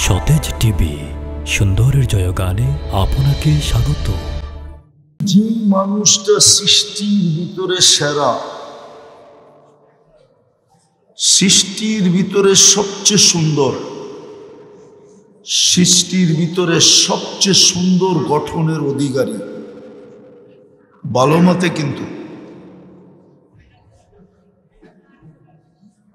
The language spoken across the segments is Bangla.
সতেজ টিভি সুন্দরের জয়গানে আপনাকে স্বাগত। যে মানুষটা সৃষ্টির ভিতরে সেরা, সৃষ্টির ভিতরে সবচেয়ে সুন্দর, সৃষ্টির ভিতরে সবচেয়ে সুন্দর গঠনের অধিকারী, ভালো মতে কিন্তু,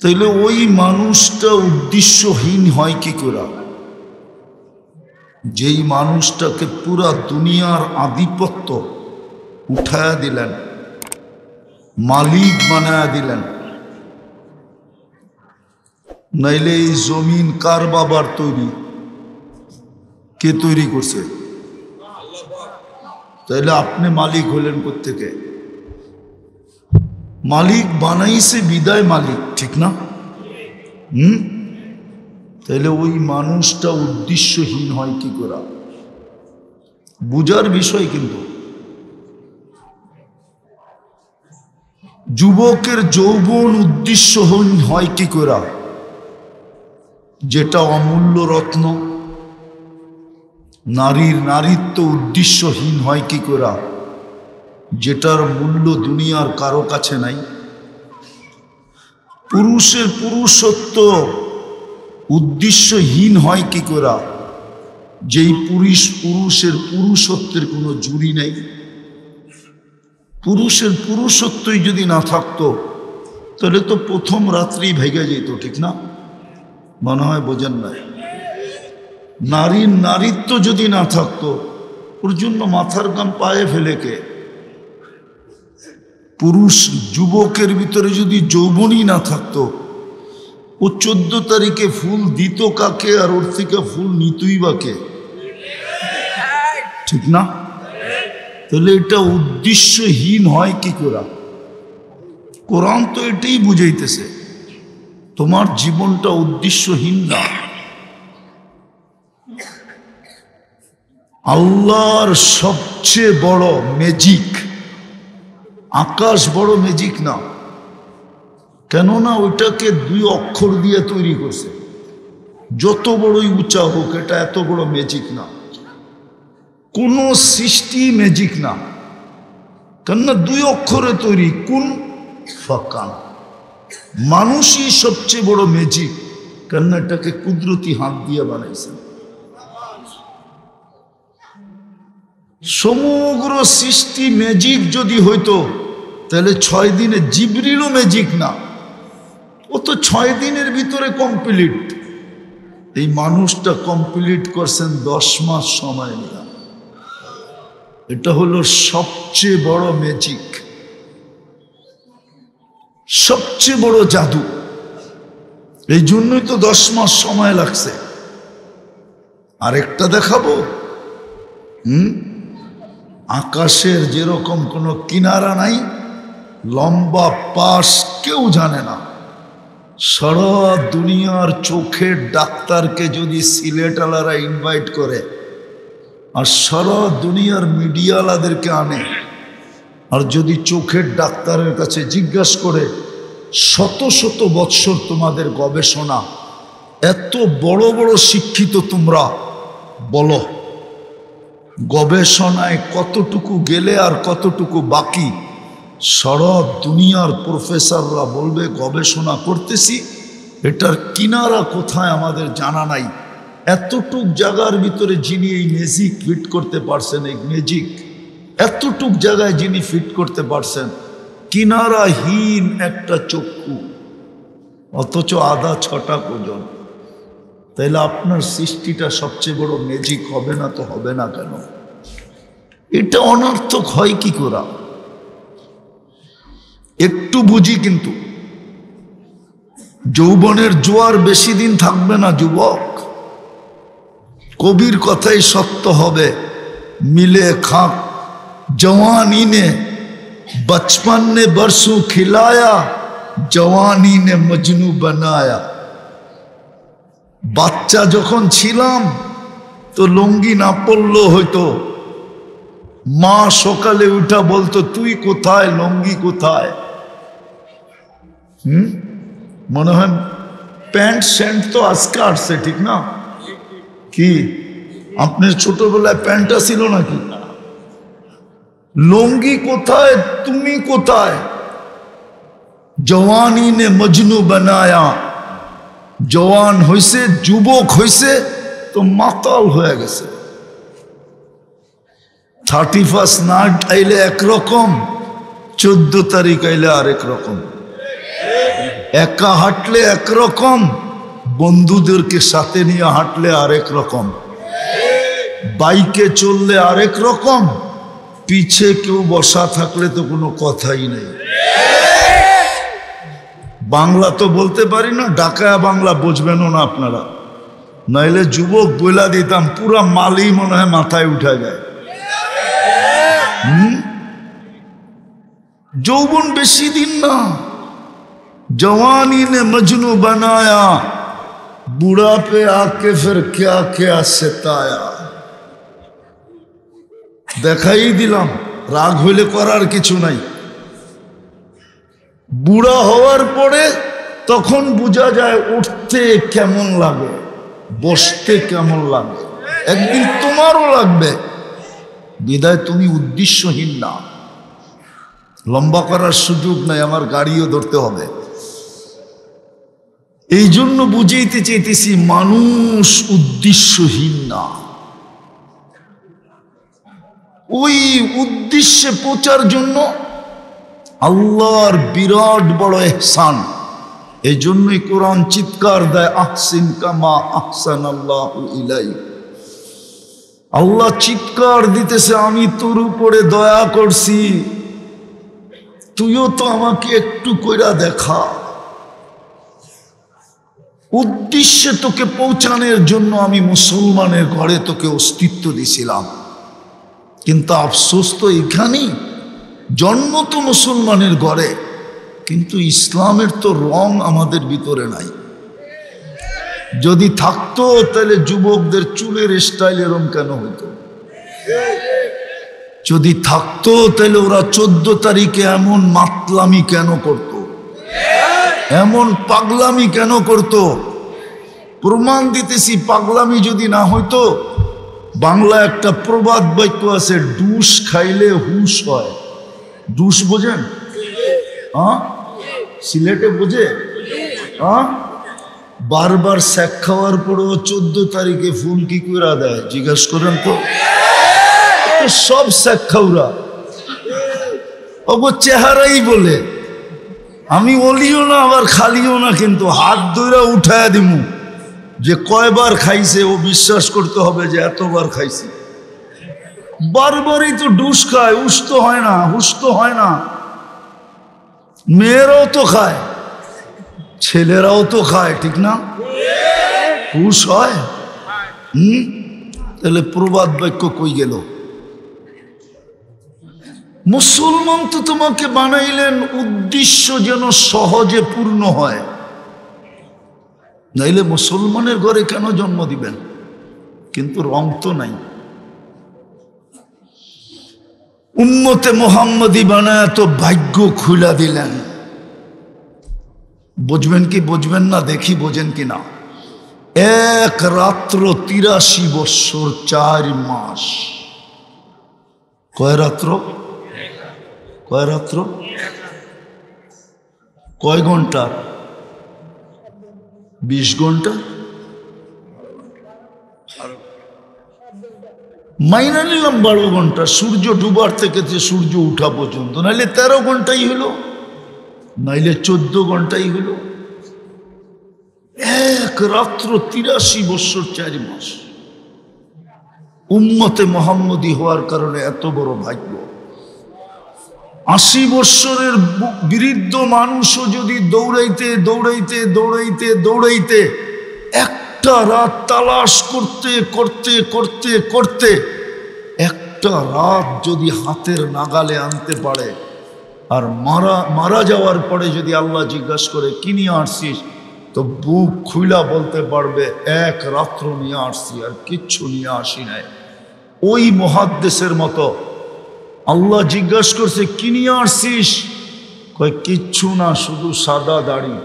তাইলে ওই মানুষটা উদ্দেশ্যহীন হয় কি করে? যেই মানুষটাকে পুরা দুনিয়ার আধিপত্য উঠায়া দিলেন, মালিক বানায়া দিলেন, নাইলে এই জমিন কার বাবার তৈরি? কে তৈরি করছে? তাইলে আপনি মালিক হলেন কোত্থেকে? মালিক বানাইছে বিদায় মালিক, ঠিক না? তাহলে ওই মানুষটা উদ্দেশ্যহীন হয় কি করে? বুঝার বিষয় কিন্তু। যুবকের যৌবন উদ্দেশ্যহীন হয় কি করে? যেটা অমূল্য রত্ন। নারীর নারীত্ব উদ্দেশ্যহীন হয় কি করে? যেটার মূল্য দুনিয়ার কারো কাছে নাই। পুরুষের পুরুষত্ব উদ্দেশ্যহীন হয় কি করে? যেই পুরুষের পুরুষত্বের কোনো জুড়ি নেই। পুরুষের পুরুষত্বই যদি না থাকতো তাহলে তো প্রথম রাত্রি ভেঙে যেত, ঠিক না? মনে হয় বোঝেন নাই। নারীর নারীত্ব যদি না থাকতো, ওর জন্য মাথার গাম পায়ে ফেলে কে? পুরুষ যুবকের ভিতরে যদি যৌবনই না থাকতো, ও 14 তারিখে ফুল দিত কাকে, আর ওর থেকে ফুল নিতই বা কে? ঠিক না? তাহলে এটা উদ্দেশ্যহীন হয় কি করে? কোরআন তো এটাই বুঝাইতেছে, তোমার জীবনটা উদ্দেশ্যহীন না। আল্লাহর সবচেয়ে বড় ম্যাজিক, আকাশ বড় ম্যাজিক না, কেননা ওইটাকে 2 অক্ষর দিয়ে তৈরি করছে। যত বড়ই উঁচা হোক, এটা এত বড় ম্যাজিক না। কোন সৃষ্টি ম্যাজিক না, কেননা 2 অক্ষরে তৈরি, কোন ফাকান। মানুষই সবচেয়ে বড় ম্যাজিক, কেননা এটাকে কুদরতি হাত দিয়ে বানাইছে। সমগ্র সৃষ্টি ম্যাজিক যদি হইতো তাহলে 6 দিনে জিবরিলও ম্যাজিক না, ও তো 6 দিনের ভিতরে কমপ্লিট। এই মানুষটা কমপ্লিট করছেন 10 মাস সময় নিয়ে। এটা হলো সবচেয়ে বড় ম্যাজিক, সবচেয়ে বড় জাদু। এই জন্যই তো 10 মাস সময় লাগছে। আরেকটা দেখাবো। আকাশের যেরকম কোনো কিনারা নাই, লম্বা পাশ কেউ জানে না। সারা দুনিয়ার চোখের ডাক্তারকে যদি সিলেটওয়ালারা ইনভাইট করে, আর সারা দুনিয়ার মিডিয়াওয়ালাদেরকে আনে, আর যদি চোখের ডাক্তারের কাছে জিজ্ঞাসা করে, শত শত বৎসর তোমাদের গবেষণা, এত বড় বড় শিক্ষিত তোমরা, বলো গবেষণায় কতটুকু গেলে আর কতটুকু বাকি? সারা দুনিয়ার প্রফেসররা বলবে গবেষণা করতেছি, এটার কিনারা কোথায় আমাদের জানা নাই। এতটুক জায়গার ভিতরে যিনি এই ম্যাজিক ফিট করতে পারছেন, এই ম্যাজিক এতটুক জায়গায় যিনি ফিট করতে পারছেন, কিনারাহীন একটা চক্ষু, অথচ আধা 6টা ওজন। তাইলে আপনার সৃষ্টিটা সবচেয়ে বড় ম্যাজিক হবে না তো হবে না কেন? এটা অনর্থক হয় কি করে? একটু বুঝি কিন্তু। যৌবনের জোয়ার বেশি দিন থাকবে না যুবক। কবির কথাই সত্য হবে, মিলে খাক जवानी ने बचपन ने बरसों खिलाया, जवानी ने मजनू बनाया। বাচ্চা যখন ছিলাম তো লুঙ্গি না পরলেও হয়তো, মা সকালে উঠা বলতো তুই কোথায়, লুঙ্গি কোথায়? মনে হয় প্যান্ট স্যান্ট তো আজকে আসছে, ঠিক না? কি আপনার ছোটবেলায় প্যান্টটা ছিল নাকি? লুঙ্গি কোথায়, তুমি কোথায়? জওয়ানি নে মজনু বানায়া, জওয়ান হইছে, যুবক হইছে তো মাতাল হয়ে গেছে। 31 নাইট আইলে একরকম, 14 তারিখ আইলে আরেক রকম। একা হাঁটলে একরকম, বন্ধুদেরকে সাথে নিয়ে হাঁটলে আরেক রকম। বাইকে চললে আরেক রকম, পিছে কেউ বসা থাকলে তো কোনো কথাই নেই। বাংলা তো বলতে পারি না, ঢাকায় বাংলা বুঝবেনও না আপনারা, নাইলে যুবক বইলা দিতাম, পুরা মালই মনে হয় মাথায় উঠা যায়। যৌবন বেশি দিন না, जवानी ने मजनू बनाया, बुढ़ापे आके फिर क्या क्या सताया। দেখাই দিলাম, রাগ হইলে করার কিছু নাই। বুড়া হওয়ার পরে তখন বোঝা যায় উঠতে কেমন লাগে, বসতে কেমন লাগে। একদিন তোমারও লাগবে, বিদায় তুমি উদ্দেশ্যহীন না। লম্বা করার সুযোগ নাই, আমার গাড়িও ধরতে হবে। এই জন্য বুঝাইতে চাইতেছি, মানুষ উদ্দেশ্যহীন না। ওই উদ্দেশ্যে পৌঁছার জন্য আল্লাহর বিরাট বড় ইহসান। এই জন্যই কোরআন চিৎকার দেয়, আহসিন কামা আহসানাল্লাহু ইলাইক। আল্লাহ চিৎকার দিতেছে, আমি তোর উপরে দয়া করছি, তুইও তো আমাকে একটু কইরা দেখা। উদ্দেশ্যে তোকে পৌঁছানোর জন্য আমি মুসলমানের ঘরে তোকে অস্তিত্ব দিছিলাম, কিন্তু আফসোস তো এখানেই, জন্ম তো মুসলমানের ঘরে, কিন্তু ইসলামের তো রং আমাদের ভিতরে নাই। যদি থাকতো তাহলে যুবকদের চুলের স্টাইল এরম কেন হইতো? যদি থাকতো তাহলে ওরা 14 তারিখে এমন মাতলামি কেন করত, এমন পাগলামি কেন করত? প্রমাণ দিতেছি, পাগলামি যদি না হইতো, বাংলা একটা প্রবাদ বাক্য আছে, ডুস খাইলে হুশ হয়। ডুস বোঝেন? সিলেটে বোঝে? বারবার শেখ খাওয়ার পরেও 14 তারিখে ফুল কি করে দেয় জিজ্ঞেস করেন তো। সব শেখ খাওরা চেহারাই বলে, আমি ওলিও না আবার খালিও না, কিন্তু হাত ধরে উঠায় দিমু যে কয়বার খাইছে, ও বিশ্বাস করতে হবে যে এতবার খাইছে। বারবারই তো ডুস খায়, উস তো হয় না, হুস তো হয় না। মেয়েরাও তো খায়, ছেলেরাও তো খায়, ঠিক না? হুস হয়? তাহলে প্রবাদ বাক্য কই গেল? মুসলমান তো তোমাকে বানাইলেন উদ্দেশ্য যেন সহজে পূর্ণ হয়, নাইলে মুসলমানের ঘরে কেন জন্ম দিবেন? কিন্তু রং তো নাই। উম্মতে মুহাম্মদী বানায় তো ভাগ্য খুলা দিলেন। বুঝবেন কি বুঝবেন না দেখি, বোঝেন কি না? এক রাত্র 83 বৎসর 4 মাস। কয় রাত্র? কয় রাত্র? কয় ঘন্টা? 20 ঘন্টা। মাইনা নিলাম 12 ঘন্টা, সূর্য ডুবার থেকে যে সূর্য উঠা পর্যন্ত, নাইলে 13 ঘন্টাই হলো, নাইলে 14 ঘন্টাই হলো। এক রাত্র 83 বৎসর 4 মাস। উম্মতে মুহাম্মদী হওয়ার কারণে এত বড় ভাগ্য। 80 বৎসরের বৃদ্ধ মানুষও যদি দৌড়াইতে দৌড়াইতে দৌড়াইতে দৌড়াইতে একটা রাত তালাশ করতে করতে করতে করতে একটা রাত যদি হাতের নাগালে আনতে পারে, আর মারা যাওয়ার পরে যদি আল্লাহ জিজ্ঞাসা করে কি নিয়ে আসছিস, তো বুক খুইলা বলতে পারবে এক রাত্র নিয়ে আসছি, আর কিচ্ছু নিয়ে আসি নাই। ওই মুহাদ্দিসের মতো আল্লাহ জিজ্ঞাসা করছে কি নিয়ে আসছিস, কয় কিচ্ছু না, শুধু সাদা দাড়ি।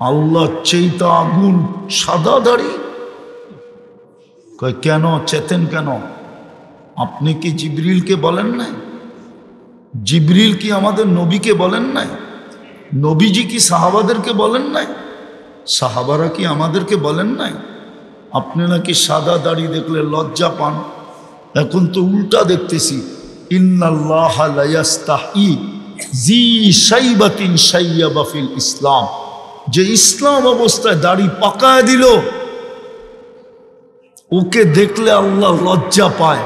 আল্লাহ চেইতা আগুন সাদা দাড়ি, কয় কেন চেতেন কেন? আপনি কি জিবরিলকে বলেন নাই? জিবরিল কি আমাদের নবীকে বলেন নাই? নবীজি কি সাহাবাদেরকে বলেন নাই? সাহাবারা কি আমাদেরকে বলেন নাই? আপনি নাকি সাদা দাড়ি দেখলে লজ্জা পান, এখন তো উল্টা দেখতেছি। ইন্নাল্লাহ লা ইয়াস্তাহি জি শাইবাতিন শাইয়াবা ফিল ইসলাম, যে ইসলাম অবস্থায় দাড়ি পাকায় দিল ওকে দেখলে আল্লাহ লজ্জা পায়।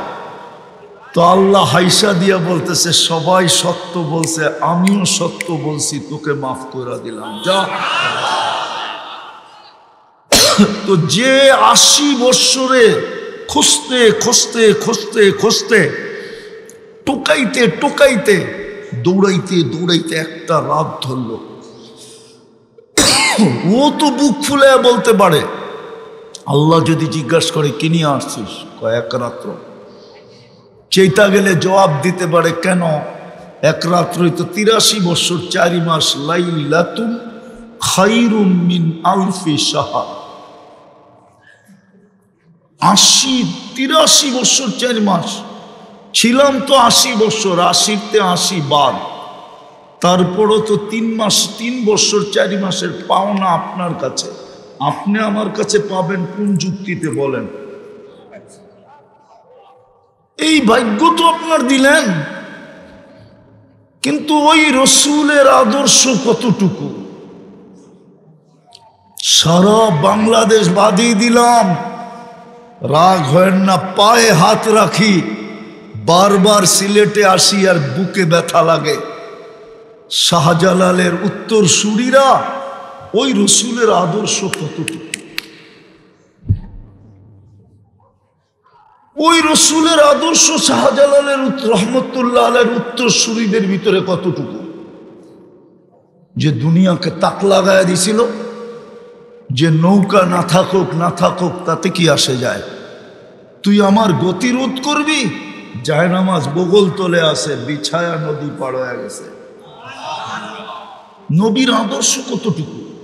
তো আল্লাহ হাইসা দিয়া বলতেছে সবাই সত্য বলছে, আমিও সত্য বলছি, তোকে মাফ করে দিলাম, যা। তো যে 80 বৎসরে খুঁজতে খুঁজতে খুঁজতে খুঁজতে টোকাইতে টোকাইতে দৌড়াইতে দৌড়াইতে একটা রাত ধরল, ও তো বুক ফুলে বলতে পারে, আল্লাহ যদি জিজ্ঞাসা করে কি নিয়ে আসছিস, কয়েক রাত্র। চেতা গেলে জবাব দিতে পারে কেন, এক রাত্রই তো 83 বৎসর 4 মাস। লাইলাতুন খায়রুম মিন আলফি শাহর। 83 বৎসর 4 মাস ছিলাম তো 80 বৎসর, 80-তে 80 বাদ, তারপরও তো 3 মাস 3 বৎসর 4 মাসের পাওনা আপনার কাছে, আপনি আমার কাছে পাবেন কোন যুক্তিতে বলেন? এই ভাগ্য তো আপনার দিলেন, কিন্তু ওই রসুলের আদর্শ কতটুকু? সারা বাংলাদেশ বাদিয়ে দিলাম, রাগ হয় না, পায়ে হাত রাখি, বারবার সিলেটে আসি আর বুকে ব্যথা লাগে। শাহজালালের উত্তর সুরীরা ওই রসুলের আদর্শ কতটুকু? ওই রসুলের আদর্শ শাহজালালের রহমতুল্লাহ আলাইহির উত্তর সুরীদের ভিতরে কতটুকু? যে দুনিয়াকে তাক লাগায় দিছিল, যে নৌকা না থাকুক না থাকুক তাতে কি আসে যায়, তুই আমার গতিরোধ করবি, জায়নামাজ বগল তলে আসে, বিছায়া নদী পার হয়ে গেছে। নবীর আদর্শ কতটুকু?